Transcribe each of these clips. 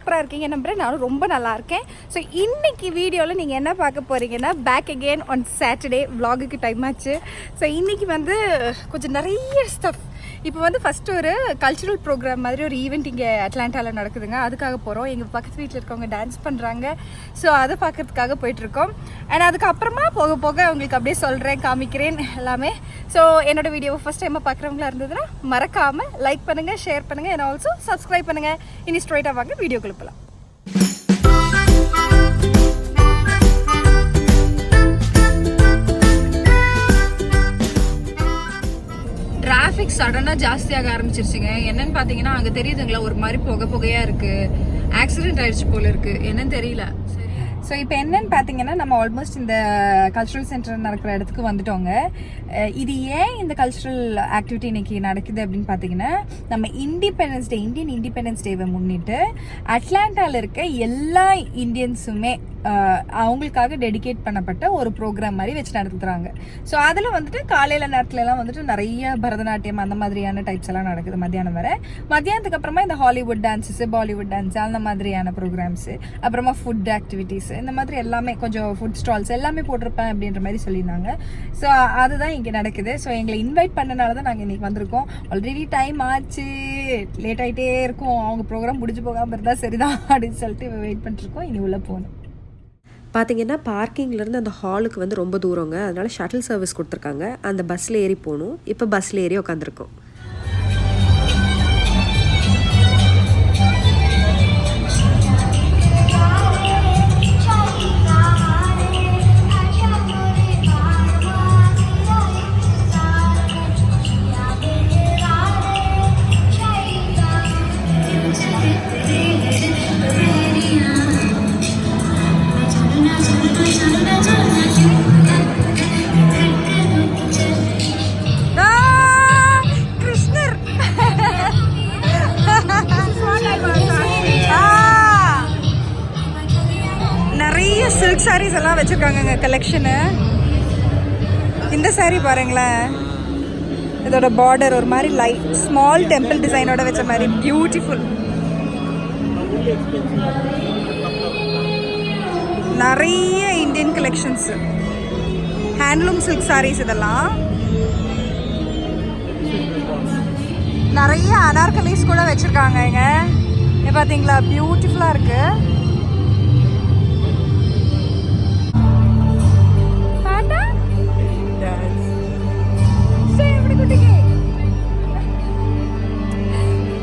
சூப்பராக இருக்கீங்க நம்புறேன். நானும் ரொம்ப நல்லா இருக்கேன். ஸோ இன்றைக்கி வீடியோவில் நீங்கள் என்ன பார்க்க போகிறீங்கன்னா, பேக் அகெயின் ஆன் சாட்டர்டே vlogக்கு டைம் ஆச்சு. ஸோ இன்றைக்கி வந்து கொஞ்சம் நிறைய ஸ்டஃப். இப்போ வந்து ஃபஸ்ட்டு ஒரு கல்ச்சுரல் ப்ரோக்ராம் மாதிரி ஒரு ஈவெண்ட் இங்கே அட்லாண்டாவில் நடக்குதுங்க. அதுக்காக போகிறோம். எங்கள் பக்கத்து வீட்டில் இருக்கவங்க டான்ஸ் பண்ணுறாங்க. ஸோ அதை பார்க்கறதுக்காக போயிட்டுருக்கோம். அண்ட் அதுக்கப்புறமா போக போக உங்களுக்கு அப்படியே சொல்கிறேன், காமிக்கிறேன் எல்லாமே. ஸோ என்னோடய வீடியோவை ஃபஸ்ட் டைமாக பார்க்குறவங்களா இருந்ததுன்னா மறக்காமல் லைக் பண்ணுங்கள், ஷேர் பண்ணுங்கள், அண்ட் ஆல்சோ சப்ஸ்கிரைப் பண்ணுங்கள். இனி ஸ்ட்ரைட்டாக வாங்க வீடியோ கொடுக்கலாம். டிராஃபிக் சடனாக ஜாஸ்தியாக ஆரம்பிச்சிருச்சுங்க. என்னன்னு பார்த்தீங்கன்னா, அங்கே தெரியுதுங்களா, ஒரு மாதிரி புகையாக இருக்குது. ஆக்சிடென்ட் ஆயிடுச்சு போல இருக்குது, என்னன்னு தெரியல. ஸோ இப்போ என்னன்னு பார்த்தீங்கன்னா, நம்ம ஆல்மோஸ்ட் இந்த கல்ச்சுரல் சென்டர் நடக்கிற இடத்துக்கு வந்துட்டோங்க. இது ஏன் இந்த கல்ச்சுரல் ஆக்டிவிட்டி இன்னைக்கு நடக்குது அப்படின்னு பார்த்தீங்கன்னா, நம்ம இண்டிபெண்டன்ஸ் டே, இந்தியன் இண்டிபெண்டன்ஸ் டேவை முன்னிட்டு அட்லாண்டாவில் இருக்க எல்லா இந்தியன்ஸுமே அவங்களுக்காக டெடிகேட் பண்ணப்பட்ட ஒரு ப்ரோக்ராம் மாதிரி வச்சு நடத்துகிறாங்க. ஸோ அதில் வந்துட்டு காலையில் நேரத்துலலாம் வந்துட்டு நிறைய பரதநாட்டியம் அந்த மாதிரியான டைப்ஸ் எல்லாம் நடக்குது மத்தியானம் வரை. மத்தியானத்துக்கு அப்புறமா இந்த ஹாலிவுட் டான்ஸஸ், பாலிவுட் டான்ஸ் அந்த மாதிரியான ப்ரோக்ராம்ஸு, அப்புறமா ஃபுட் ஆக்டிவிட்டீஸ், இந்த மாதிரி எல்லாமே கொஞ்சம் ஃபுட் ஸ்டால்ஸ் எல்லாமே போட்டிருப்பேன் அப்படின்ற மாதிரி சொல்லியிருந்தாங்க. ஸோ அதுதான் இங்கே நடக்குது. ஸோ எங்களை இன்வைட் பண்ணனால தான் நாங்கள் இன்றைக்கி வந்திருக்கோம். ஆல்ரெடி டைம் ஆச்சு, லேட் ஆகிட்டே இருக்கும். அவங்க ப்ரோக்ராம் முடிஞ்சு போகாமல் இருந்தால் சரிதான் அப்படின்னு சொல்லிட்டு வெயிட் பண்ணிட்டுருக்கோம். இனி உள்ளே போகணும். பார்த்தீங்கன்னா, பார்க்கிங்லேருந்து அந்த ஹாலுக்கு வந்து ரொம்ப தூரங்க. அதனால் ஷட்டில் சர்வீஸ் கொடுத்துருக்காங்க. அந்த பஸ்ஸில் ஏறி போகணும். இப்போ பஸ்ஸில் ஏறி உட்காந்துருக்கோம். சில்க் சாரீஸ் எல்லாம் வச்சுருக்காங்கங்க கலெக்ஷனு. இந்த சாரீ பாருங்களேன், இதோட பார்டர் ஒரு மாதிரி லைட் ஸ்மால் டெம்பிள் டிசைனோட வச்ச மாதிரி பியூட்டிஃபுல். நிறைய Indian collections, handloom silk sarees. இதெல்லாம் நிறைய அனார்கலிஸ் கூட வச்சுருக்காங்க. இங்கே பார்த்தீங்களா, பியூட்டிஃபுல்லாக இருக்குது.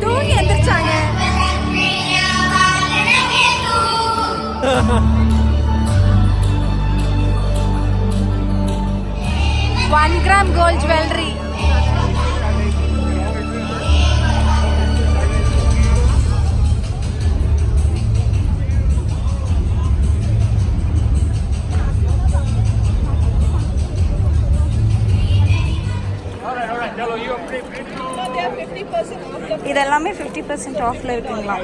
தூங்கி எந்திரிச்சாங்க. 1 gram gold jewelry. இதெல்லாமே 50% ஆஃப்ல இருக்குங்களா?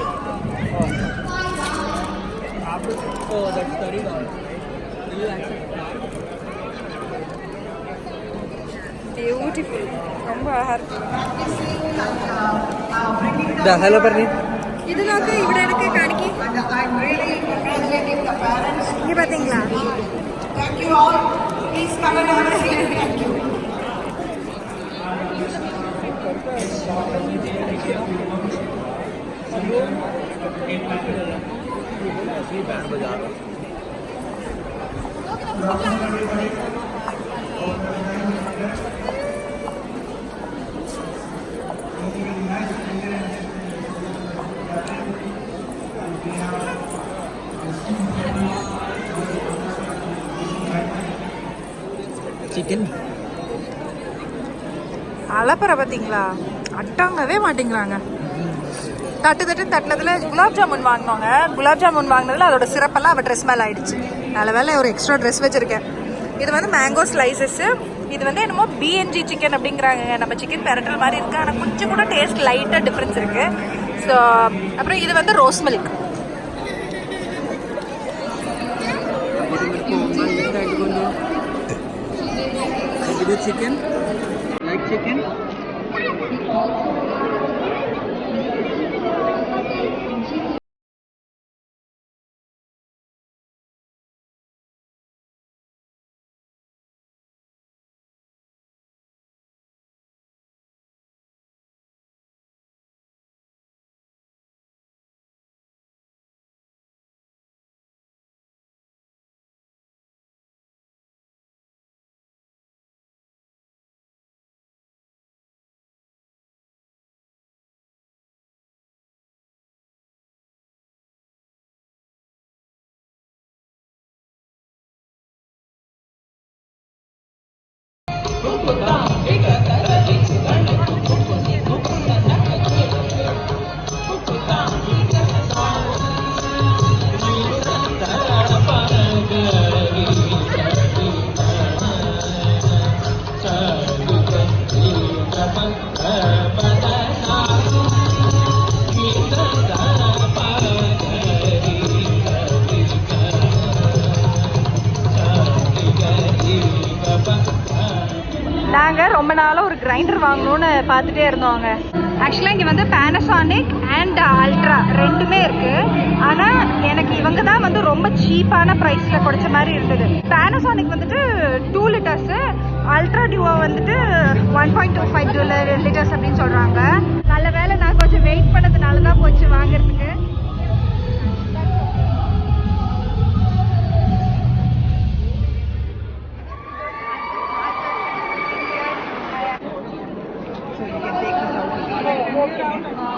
பியூட்டிஃபுல், ரொம்ப அழகா இருக்கு. இது நோக்கு ഇവിടെ இருக்கு காணிக்கி. இங்க பாத்தீங்களா? Thank you all. Please come and have a seat. Thank you. Chicken அலப்பறை பார்த்தீங்களா, அட்டாங்கவே மாட்டேங்கிறாங்க. தட்டினதுல குலாப் ஜாமுன் வாங்கினோங்க. குலாப் ஜாமுன் வாங்கினதுல அதோட சிறப்பெல்லாம் அவள் ட்ரெஸ் மேலே ஆயிடுச்சு. நல்ல வேலை ஒரு எக்ஸ்ட்ரா ட்ரெஸ் வச்சுருக்கேன். இது வந்து மேங்கோ ஸ்லைசஸ்ஸு. இது வந்து என்னமோ பிஎன்ஜி சிக்கன் அப்படிங்கிறாங்க. நம்ம சிக்கன் பெரட்டல் மாதிரி இருக்குது, ஆனால் கொஞ்சம் கூட டேஸ்ட் லைட்டாக டிஃப்ரென்ஸ் இருக்குது. ஸோ அப்புறம் இது வந்து rose milk. chicken, like chicken. ரொம்ப நாளாக ஒரு கிரைண்டர் வாங்கணும்னு பார்த்துட்டே இருந்தோங்க. ஆக்சுவலாக இங்கே வந்து பேனசானிக் அண்ட் அல்ட்ரா ரெண்டுமே இருக்குது. ஆனால் எனக்கு இவங்க தான் வந்து ரொம்ப சீப்பான ப்ரைஸில் கொடுத்த மாதிரி இருந்தது. பேனசானிக் வந்துட்டு 2 லிட்டர்ஸு, அல்ட்ரா டியூவோ வந்துட்டு 1.25 லிட்டர்ஸ் அப்படின்னு சொல்கிறாங்க. நல்ல வேலை நான் கொஞ்சம் வெயிட் பண்ணதுனால தான் போச்சு வாங்குறதுக்கு.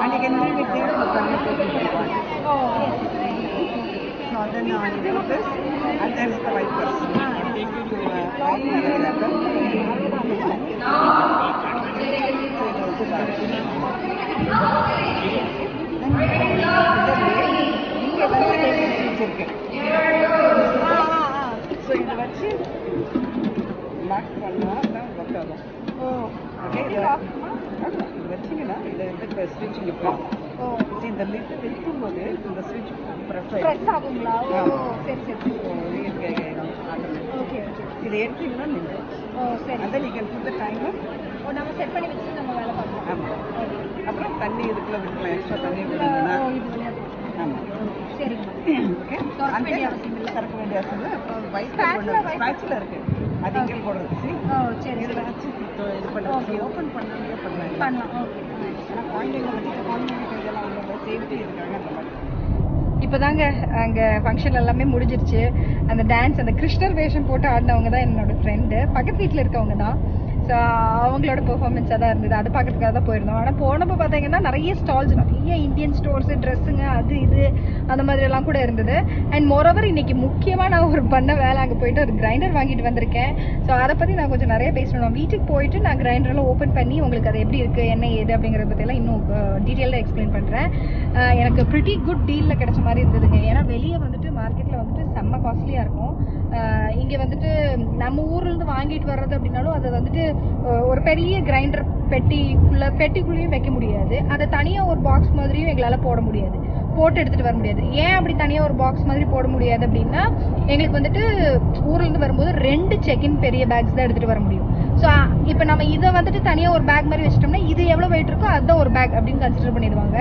And you can leave it there for 30 to 45. So then you do this, and there's the wipers. Take you to wipe the leather. So இதை வச்சு லாக் பண்ணா தான் ஒர்க் ஆகும். ஓகே, வச்சிங்கன்னா இதை வந்து ஸ்விட்ச் நிற்கும். இந்த லிட் நிற்கும் போது இந்த ஸ்விட்ச் ப்ரெஸ் ஆகுங்களா? சரி சரி. ஓகே, இதை எடுத்தீங்கன்னா நின்று. சரி, அதை நீங்கள் புது டைமர் நம்ம செட் பண்ணி வச்சு நம்ம வேலை பார்க்கலாம். ஆமாம். அப்புறம் தண்ணி இதுக்குள்ள விட்டுக்கலாம். எக்ஸ்ட்ரா தண்ணி விட்டுங்கன்னா ஆமாம். சரி, ஓகே. திறக்க வேண்டிய அவசியம் இல்லை. அப்புறம் ஸ்பேட்சுலா இருக்கு, அது இங்கே போடுறது. சரி, இதில் வச்சு இது பண்ணுறது, ஓப்பன் பண்ணாலே பண்ணலாம். ஓகே. ஆனால் குழந்தைங்க வச்சு குழந்தைங்க இதெல்லாம் அவங்க சேஃப்டி இருக்காங்க அந்த மாதிரி. இப்போதாங்க அங்கே ஃபங்க்ஷன் எல்லாமே முடிஞ்சிருச்சு. அந்த டான்ஸ், அந்த கிருஷ்ணர் வேஷம் போட்டு ஆடினவங்க தான் என்னோட ஃப்ரெண்டு, பக்கத்து வீட்டில் இருக்கவங்க தான். ஸோ அவங்களோட பெர்ஃபார்மன்ஸாக தான் இருந்தது. அது பார்க்கறதுக்காக தான் போயிருந்தோம். ஆனால் போனப்போ பார்த்தீங்கன்னா நிறைய ஸ்டால்ஸ், நிறைய இந்தியன் ஸ்டோர்ஸு, ட்ரெஸ்ஸுங்க, அது இது அந்த மாதிரியெல்லாம் கூட இருந்தது. அண்ட் மோரோவர் இன்னைக்கு முக்கியமாக நான் ஒரு பண்ண வேலை, அங்கே போயிட்டு ஒரு கிரைண்டர் வாங்கிட்டு வந்திருக்கேன். ஸோ அதை பற்றி நான் கொஞ்சம் நிறைய பேசணும். நான் வீட்டுக்கு போயிட்டு நான் கிரைண்டரெல்லாம் ஓப்பன் பண்ணி உங்களுக்கு அது எப்படி இருக்குது, என்ன ஏது அப்படிங்கிறத பற்றியெல்லாம் இன்னும் டீட்டெயிலாக எக்ஸ்பிளைன் பண்ணுறேன். எனக்கு ப்ரிட்டி குட் டீலில் கிடைச்ச மாதிரி இருந்ததுங்க. ஏன்னா வெளியே வந்துட்டு மார்க்கெட்டில் வந்துட்டு செம்ம காஸ்ட்லியாக இருக்கும். இங்கே வந்துட்டு நம்ம ஊர்லேருந்து வாங்கிட்டு வர்றது அப்படின்னாலும் அதை வந்துட்டு ஒரு பெரிய கிரைண்டர் பெட்டிக்குள்ளேயும் வைக்க முடியாது. அதை தனியாக ஒரு பாக்ஸ் மாதிரியும் எங்களால் போட முடியாது, போட்டு எடுத்துகிட்டு வர முடியாது. ஏன் அப்படி தனியாக ஒரு பாக்ஸ் மாதிரி போட முடியாது அப்படின்னா, எங்களுக்கு வந்துட்டு ஊர்லேருந்து வரும்போது 2 செக்கின் பெரிய பேக்ஸ் தான் எடுத்துகிட்டு வர முடியும். ஸோ இப்போ நம்ம இதை வந்துட்டு தனியாக ஒரு பேக் மாதிரி வச்சிட்டோம்னா இது எவ்வளோ வெயிட் இருக்கோ அதுதான் ஒரு பேக் அப்படின்னு கன்சிடர் பண்ணிடுவாங்க.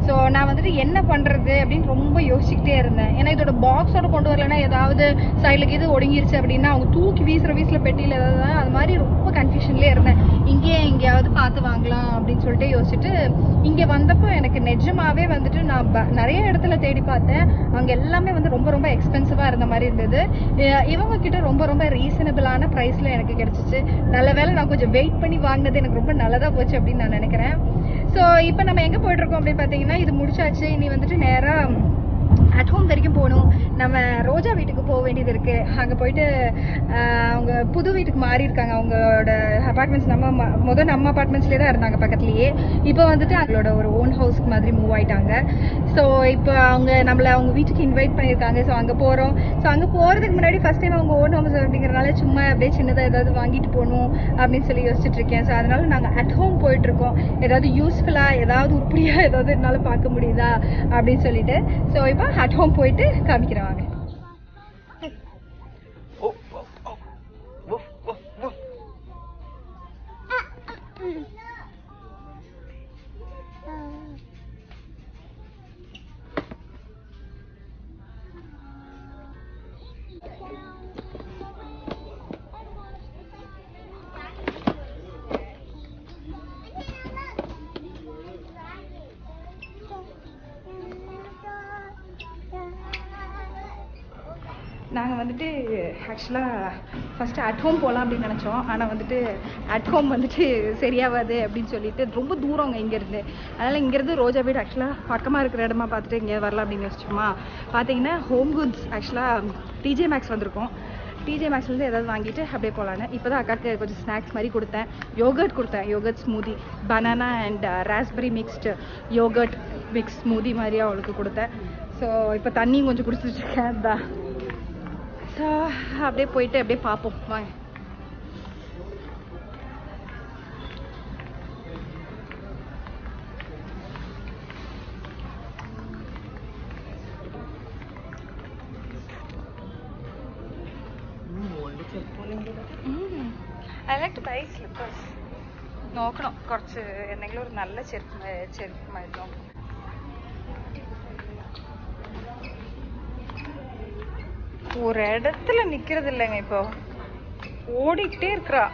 ஸோ நான் வந்துட்டு என்ன பண்ணுறது அப்படின்னு ரொம்ப யோசிச்சுக்கிட்டே இருந்தேன். ஏன்னா இதோட பாக்ஸோட கொண்டு வரலைன்னா ஏதாவது சைடில் இது ஒடுங்கிருச்சு அப்படின்னா அவங்க தூக்கி வீசில் பெட்டியில் ஏதாவது, அது மாதிரி ரொம்ப கன்ஃபியூஷன்லேயே இருந்தேன். எங்கேயாவது பார்த்து வாங்கலாம் அப்படின்னு சொல்லிட்டு யோசிச்சுட்டு இங்கே வந்தப்போ எனக்கு நிஜமாவே வந்துட்டு நான் நிறைய இடத்துல தேடி பார்த்தேன். அங்கே எல்லாமே வந்து ரொம்ப ரொம்ப எக்ஸ்பென்சிவாக இருந்த மாதிரி இருந்தது. இவங்க கிட்ட ரொம்ப ரொம்ப ரீசனபிளான ப்ரைஸில் எனக்கு கிடைச்சிச்சு. நல்ல வேலை நான் கொஞ்சம் வெயிட் பண்ணி வாங்கினது எனக்கு ரொம்ப நல்லதாக போச்சு அப்படின்னு நான் நினைக்கிறேன். ஸோ இப்போ நம்ம எங்கே போயிட்டுருக்கோம் அப்படின்னு பார்த்தீங்கன்னா, இது முடிச்சாச்சு. இனி வந்துட்டு நேராக அட் ஹோம் வரைக்கும் போகணும். நம்ம ரோஜா வீட்டுக்கு போக வேண்டியது இருக்குது. அங்கே போயிட்டு அவங்க புது வீட்டுக்கு மாறி இருக்காங்க. அவங்களோட அப்பார்ட்மெண்ட்ஸ் நம்ம அப்பார்ட்மெண்ட்ஸ்லேயே தான் இருந்தாங்க பக்கத்துலேயே. இப்போ வந்துட்டு அவங்களோட ஒரு ஓன் ஹவுஸ்க்கு மாதிரி மூவ் ஆகிட்டாங்க. ஸோ இப்போ அவங்க வீட்டுக்கு இன்வைட் பண்ணியிருக்காங்க. ஸோ அங்கே போகிறோம். ஸோ அங்கே போகிறதுக்கு முன்னாடி ஃபஸ்ட் டைம் அவங்க ஓன் ஹவுஸ் அப்படிங்கிறனால சும்மா அப்படியே சின்னதாக ஏதாவது வாங்கிட்டு போகணும் அப்படின்னு சொல்லி யோசிச்சுட்டு இருக்கேன். ஸோ அதனால நாங்கள் அட் ஹோம் போயிட்டுருக்கோம். ஏதாவது யூஸ்ஃபுல்லாக ஏதாவது உருப்படியாக ஏதாவது என்னால் பார்க்க முடியுதா அப்படின்னு சொல்லிட்டு. ஸோ இப்போ அட் ஹோம் போயிட்டு காமிக்கிறவாங்க. நாங்கள் வந்துட்டு ஆக்சுவலாக ஃபஸ்ட்டு அட் ஹோம் போகலாம் அப்படின்னு நினச்சோம். ஆனால் வந்துட்டு அட் ஹோம் வந்துட்டு சரியாகாது அப்படின்னு சொல்லிட்டு ரொம்ப தூரங்க இங்கேருந்து. அதனால் இங்கேருந்து ரோஜா வீடு ஆக்சுவலாக பக்கமாக இருக்கிற இடமா பார்த்துட்டு இங்கே வரலாம் அப்படின்னு யோசிச்சோமா. பார்த்தீங்கன்னா ஹோம் குட்ஸ் ஆக்சுவலாக டிஜே மேக்ஸ் வந்திருக்கோம். டிஜே மேக்ஸ்லேருந்து ஏதாவது வாங்கிட்டு அப்படியே போகலான்னு. இப்போ தான் அக்காவுக்கு கொஞ்சம் ஸ்நாக்ஸ் மாதிரி கொடுத்தேன். Yoghurt smoothie, banana and raspberry mixed yoghurt mix smoothie மாதிரியாக அவளுக்கு கொடுத்தேன். ஸோ இப்போ தண்ணியும் கொஞ்சம் குடிச்சிட்ருக்கேன். தான் ஸோ அப்படியே போயிட்டு அப்படியே பார்ப்போம் வாங்க. I like to buy slippers. നോക്കണം കുറച്ച് എന്തെങ്കിലും ഒരു നല്ല ചെരുപ്പ് നോക്കണം. ஒரு இடத்துல நிக்கிறது இல்லைங்க, இப்போ ஓடிக்கிட்டே இருக்கிறா.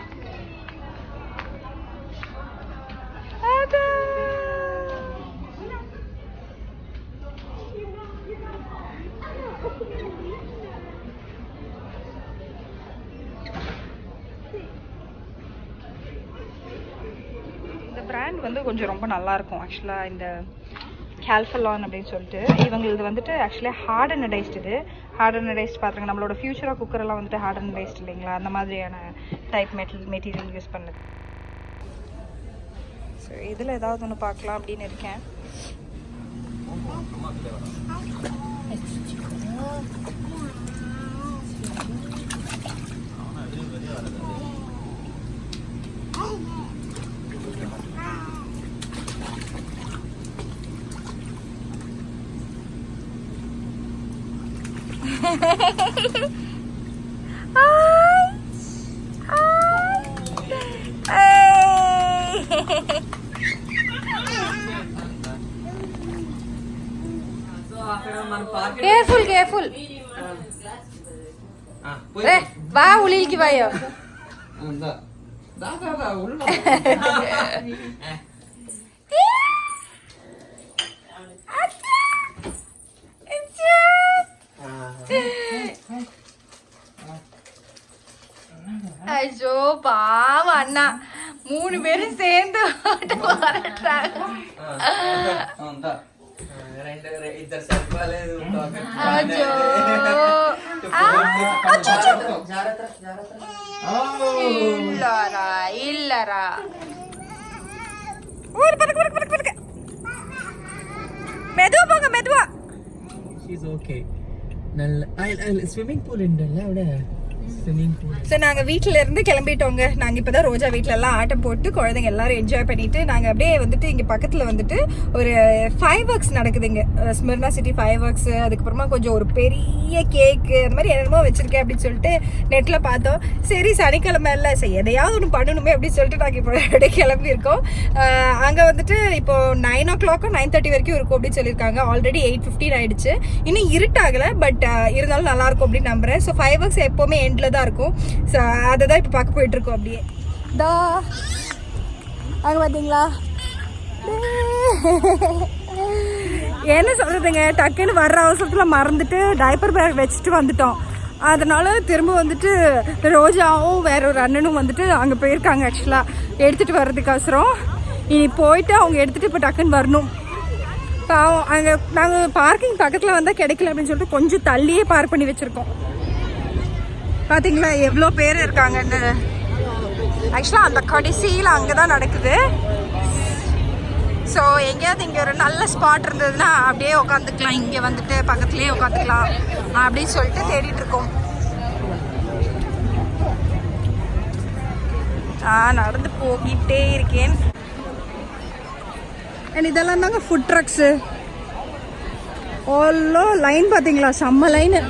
இந்த பிராண்ட் வந்து கொஞ்சம் ரொம்ப நல்லா இருக்கும் ஆக்சுவலாக. இந்த கேல்ஃபலான் அப்படின்னு சொல்லிட்டு இவங்களது வந்துட்டு ஆக்சுவலாக ஹார்ட் அனடைஸ்டு. இது ஹார்ட் அனடைஸ்ட் பார்த்துருங்க, நம்மளோட ஃபியூச்சராக குக்கரெல்லாம் வந்துட்டு ஹார்ட் அனடைஸ்ட் இல்லைங்களா, அந்த மாதிரியான டைப் மெட்டீரியல் யூஸ் பண்ணுது. ஸோ இதில் ஏதாவது ஒன்று பார்க்கலாம் அப்படின்னு இருக்கேன். కేర్ఫుల్ బా ఉలికి బాయో ஐயோ பாவம் அண்ணா, 3 பேரும் சேர்ந்து இல்லரா மெதுவா போங்க, மெதுவா. ஸ்விம்மிங் பூல் உண்டல்ல அவட. ஸோ நாங்கள் வீட்டில இருந்து கிளம்பிட்டோங்க. நாங்கள் இப்போ தான் ரோஜா வீட்டில எல்லாம் ஆட்டம் போட்டு குழந்தைங்க எல்லாரும் என்ஜாய் பண்ணிட்டு நாங்கள் அப்படியே வந்துட்டு இங்கே பக்கத்தில் வந்துட்டு ஒரு 5 ஒர்க்ஸ் நடக்குதுங்க, ஸ்மிர்னா சிட்டி 5 ஒர்க்ஸ். அதுக்கப்புறமா கொஞ்சம் ஒரு பெரிய கேக்கு அந்த மாதிரி என்னமோ வச்சிருக்கேன் அப்படின்னு சொல்லிட்டு நெட்டில் பார்த்தோம். சரி சனிக்கிழமை இல்லை, சரி எதையாவது ஒன்று பண்ணணுமே அப்படின்னு சொல்லிட்டு நாங்கள் இப்போ அப்படியே கிளம்பியிருக்கோம். அங்கே வந்துட்டு இப்போ 9 o'clock 9:30 வரைக்கும் இருக்கும் அப்படின்னு சொல்லியிருக்காங்க. ஆல்ரெடி 8:15 ஆயிடுச்சு, இன்னும் இருட்டாகலை. பட் இருந்தாலும் நல்லா இருக்கும் அப்படின்னு நம்புறேன். ஸோ 5 ஒர்க்ஸ் எப்போவுமே எண்டில் தான் இருக்கும். ஸோ அதை தான் இப்போ பார்க்க போயிட்டு இருக்கோம். அப்படியே தா அங்கே பார்த்தீங்களா, என்ன சொல்றதுங்க, டக்குன்னு வர்ற அவசரத்தில் மறந்துட்டு டைப்பர் பேக் வச்சுட்டு வந்துட்டோம். அதனால திரும்ப வந்துட்டு ரோஜாவும் வேற ஒரு அண்ணனும் வந்துட்டு அங்கே போயிருக்காங்க ஆக்சுவலாக எடுத்துகிட்டு வர்றதுக்கு அவசரம். இனி போயிட்டு அவங்க எடுத்துகிட்டு இப்போ டக்குன்னு வரணும். பாவம் அங்கே நாங்கள் பார்க்கிங் பக்கத்தில் வந்தால் கிடைக்கல அப்படின்னு சொல்லிட்டு கொஞ்சம் தள்ளியே பார்க் பண்ணி வச்சுருக்கோம். பார்த்தீங்களா எவ்வளோ பேர் இருக்காங்கன்னு. ஆக்சுவலாக அந்த கடைசியில் அங்கே தான் நடக்குது. ஸோ எங்கேயாவது இங்கே ஒரு நல்ல ஸ்பாட் இருந்ததுன்னா அப்படியே உட்காந்துக்கலாம், இங்கே வந்துட்டு பக்கத்துலேயே உட்காந்துக்கலாம் அப்படின்னு சொல்லிட்டு தேடிட்டு இருக்கோம். நடந்து போகிட்டே இருக்கேன். அண்ட் இதெல்லாம் தாங்க ஃபுட் ட்ரக்ஸு. ஓல்லோ லைன் பார்த்தீங்களா, செம்ம line.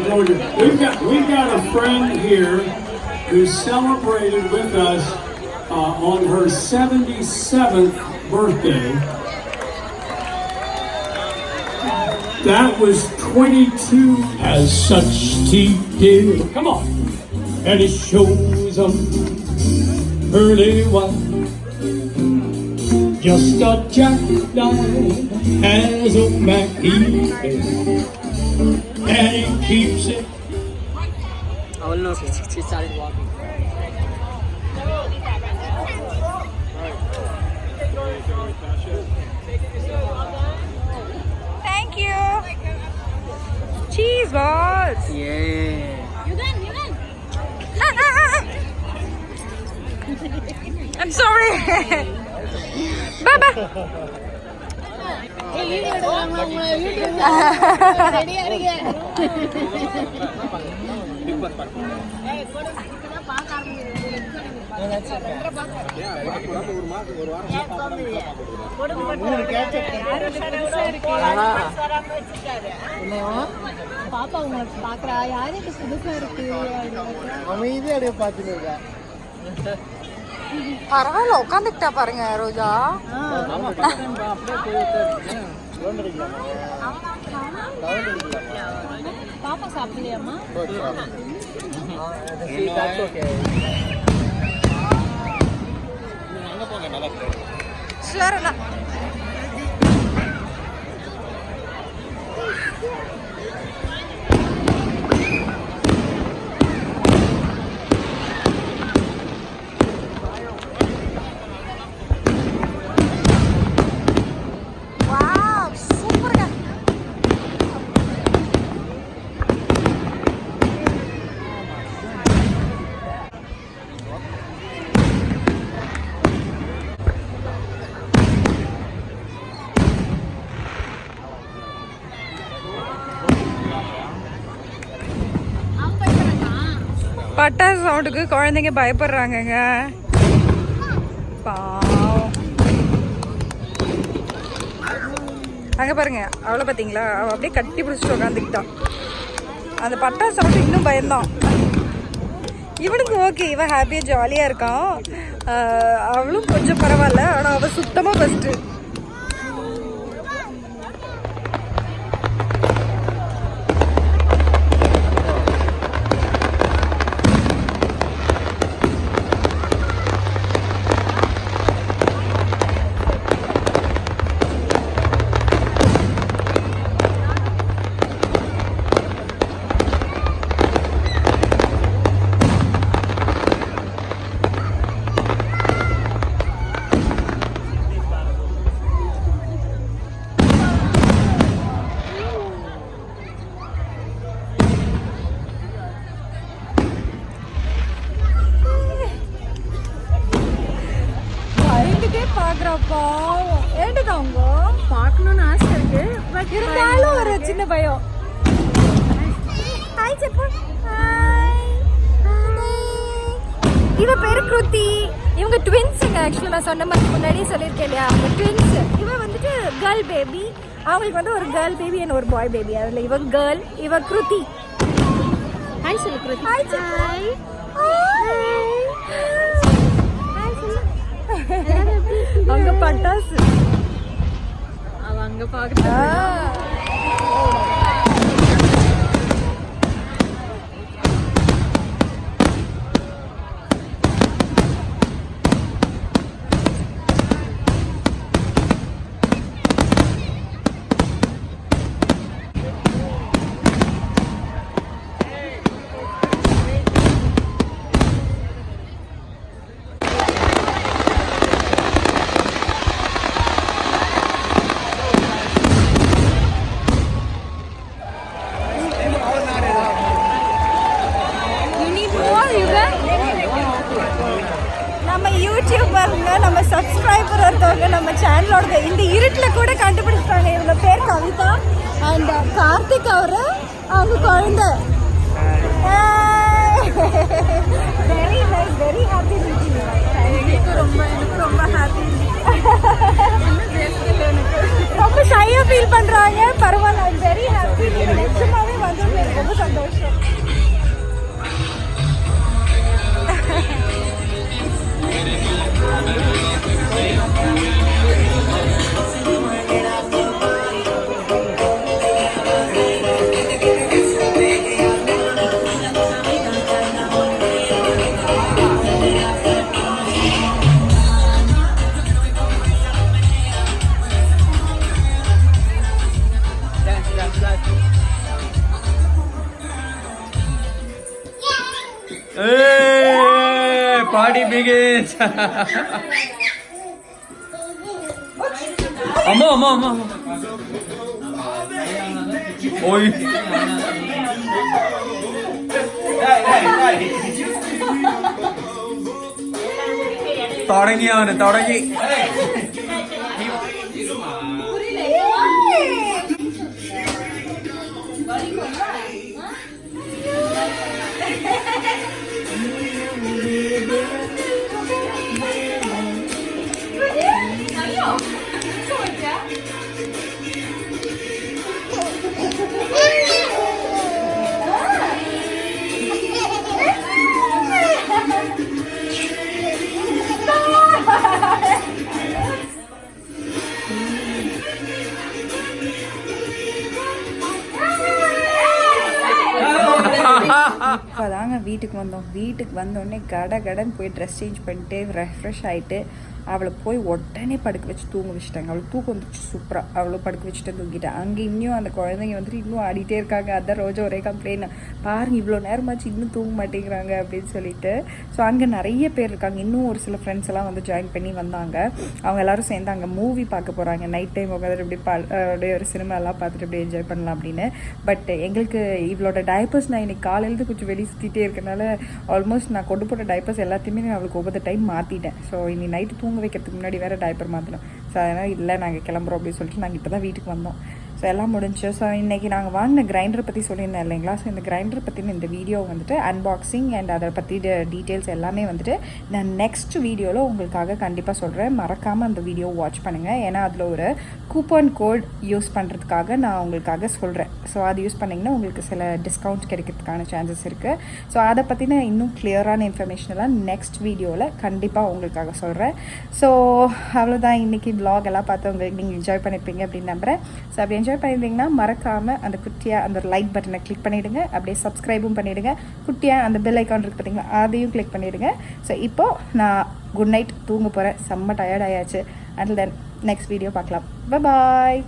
Georgia. We've got a friend here who celebrated with us on her 77th birthday. That was 22 as such teeth dear. Come on. And it shows them early one. just a jackknife has a Mackey's head, and he keeps it. I will know she started walking. Thank you. Cheese balls. Yeah. I'm sorry. Bye bye. பாப்பா உங்களை பாக்குறா யாருக்கு புதுசா இருக்கு அமைதியா பார்த்துட்டு இருக்கா. பரவாயில்ல உட்காந்துக்கிட்டா பாருங்க ரோஜா. பாப்பா சாப்பிடலையாம்மா சரி பட்டாசு சவுண்டுக்கு குழந்தைங்க பயப்படுறாங்கங்க. பாவம். அங்க பாருங்க அவளை பார்த்தீங்களா, அவள் அப்படியே கட்டி பிடிச்சிட்டு உட்காந்துக்கிட்டான். அந்த பட்டாசு சவுண்டு இன்னும் பயந்தான். இவனுக்கு ஓகே, இவன் ஹாப்பியாக ஜாலியாக இருக்கான். அவளும் கொஞ்சம் பரவாயில்ல, ஆனால் அவள் சுத்தமாக ஃபஸ்ட்டு. பாக்குறப்பா ஏண்டுதாங்க பார்க்கணும்னு ஆசை இருக்கு பட் இருந்தாலும் ஒரு சின்ன பயம். ஹாய் செப்பா. இவ பேரு கிருத்தி. இவங்க ட்வின்ஸுங்க. ஆக்சுவலி நான் சொன்ன மாதிரி முன்னாடியே சொல்லியிருக்கேன் இல்லையா, அவங்க ட்வின்ஸ். இவன் வந்துட்டு கேர்ள் பேபி, அவங்களுக்கு வந்து ஒரு கேர்ள் பேபி அண்ட் ஒரு பாய் பேபி. அதில் இவ கேர்ள், இவ கிருத்தி. ஹாய் சொல்லு கிருத்தி. Hi hi. அங்க பட்டாசு அவ அங்க பாக்குறா. நம்ம யூடியூபருங்க, நம்ம சப்ஸ்கிரைபர் ஒருத்தவங்க நம்ம சேனலோட இந்த இருட்டில் கூட கண்டுபிடிச்சிட்டாங்க. இவங்க பேர் கவிதா அண்ட் கார்த்திக் அவரு, அவங்க குழந்தை. Very nice, very happy meeting. எனக்கு ரொம்ப ஹாப்பி. ரொம்ப ஷையாக ஃபீல் பண்ணுறாங்க. பரவாயில்ல, ஐம் வெரி ஹாப்பி. நிச்சயமாகவே வந்து எனக்கு ரொம்ப சந்தோஷம். party begins. Amma. Oi. തുടങ്ങി இப்போதாங்க வீட்டுக்கு வந்தோடனே கடன் போய் ட்ரெஸ் சேஞ்ச் பண்ணிட்டு ரெஃப்ரெஷ் ஆகிட்டு அவளை போய் உடனே படுக்க வச்சு தூங்க வச்சுட்டாங்க. அவளுக்கு தூக்கம் வந்துச்சு சூப்பராக. அவளை படுக்க வச்சுட்டு தூங்கிட்டேன். அங்கே இன்னும் அந்த குழந்தைங்க வந்துட்டு இன்னும் ஆடிட்டே இருக்காங்க. அதான் ரோஜா ஒரே கம்ப்ளைண்ட், பாருங்க இவ்வளோ நேரமாச்சு இன்னும் தூங்க மாட்டேங்கிறாங்க அப்படின்னு சொல்லிட்டு. ஸோ அங்கே நிறைய பேர் இருக்காங்க. இன்னும் ஒரு சில ஃப்ரெண்ட்ஸ் எல்லாம் வந்து ஜாயின் பண்ணி வந்தாங்க. அவங்க எல்லாரும் சேர்ந்து அங்கே மூவி பார்க்க போகிறாங்க. நைட் டைம் உட்காந்துட்டு அப்படியே ஒரு சினிமாலாம் பார்த்துட்டு அப்படியே என்ஜாய் பண்ணலாம் அப்படின்னு. பட் எங்களுக்கு இவளோட டைப்பர்ஸ் நான் இன்னைக்கு காலையிலேருந்து கொஞ்சம் வெளியே சுற்றிட்டே இருக்கனால ஆல்மோஸ்ட் நான் கொண்டு போட்ட டைப்பர்ஸ் எல்லாத்தையுமே நான் அவளுக்கு ஒவ்வொரு டைம் மாற்றிட்டேன். ஸோ இனி நைட்டு தூங்க வைக்கிறதுக்கு முன்னாடி வேறு டைப்பர் மாற்றணும். ஸோ அதனால் இல்லை நாங்கள் கிளம்புறோம் அப்படின்னு சொல்லிட்டு நாங்கள் இப்போ தான் வீட்டுக்கு வந்தோம். ஸோ எல்லாம் முடிஞ்சு. ஸோ இன்றைக்கி நாங்கள் வாங்கின கிரைண்டரை பற்றி சொல்லியிருந்தேன் இல்லைங்களா. ஸோ இந்த கிரைண்டரை பற்றின இந்த வீடியோ வந்துட்டு அன்பாக்சிங் அண்ட் அதை பற்றி டீட்டெயில்ஸ் எல்லாமே வந்துட்டு நான் நெக்ஸ்ட் வீடியோவில் உங்களுக்காக கண்டிப்பாக சொல்கிறேன். மறக்காமல் அந்த வீடியோ வாட்ச் பண்ணுங்கள். ஏன்னா அதில் ஒரு கூப்பன் கோட் யூஸ் பண்ணுறதுக்காக நான் உங்களுக்காக சொல்கிறேன். ஸோ அது யூஸ் பண்ணிங்கன்னா உங்களுக்கு சில டிஸ்கவுண்ட் கிடைக்கிறதுக்கான சான்சஸ் இருக்குது. ஸோ அதை பற்றின இன்னும் கிளியரான இன்ஃபர்மேஷன் எல்லாம் நெக்ஸ்ட் வீடியோவில் கண்டிப்பாக உங்களுக்காக சொல்கிறேன். ஸோ அவ்வளோதான் இன்றைக்கி வ்ளாக் எல்லாம் பார்த்து உங்களுக்கு நீங்கள் என்ஜாய் பண்ணியிருப்பீங்க அப்படின்னு நம்புகிறேன். ஸோ அப்படி என்ஜாய் பண்ணியிருந்தீங்கன்னா மறக்காமல் அந்த குட்டியாக அந்த லைக் பட்டனை கிளிக் பண்ணிவிடுங்க. அப்படியே சப்ஸ்கிரைபும் பண்ணிவிடுங்க. குட்டியாக அந்த பெல் ஐக்கான் இருக்குது பார்த்தீங்களா, அதையும் கிளிக் பண்ணிவிடுங்க. ஸோ இப்போது நான் குட் நைட் தூங்க போகிறேன். செம்ம டயர்ட் ஆயாச்சு. அண்ட் தென் நெக்ஸ்ட் வீடியோ பார்க்கலாம். பாய்.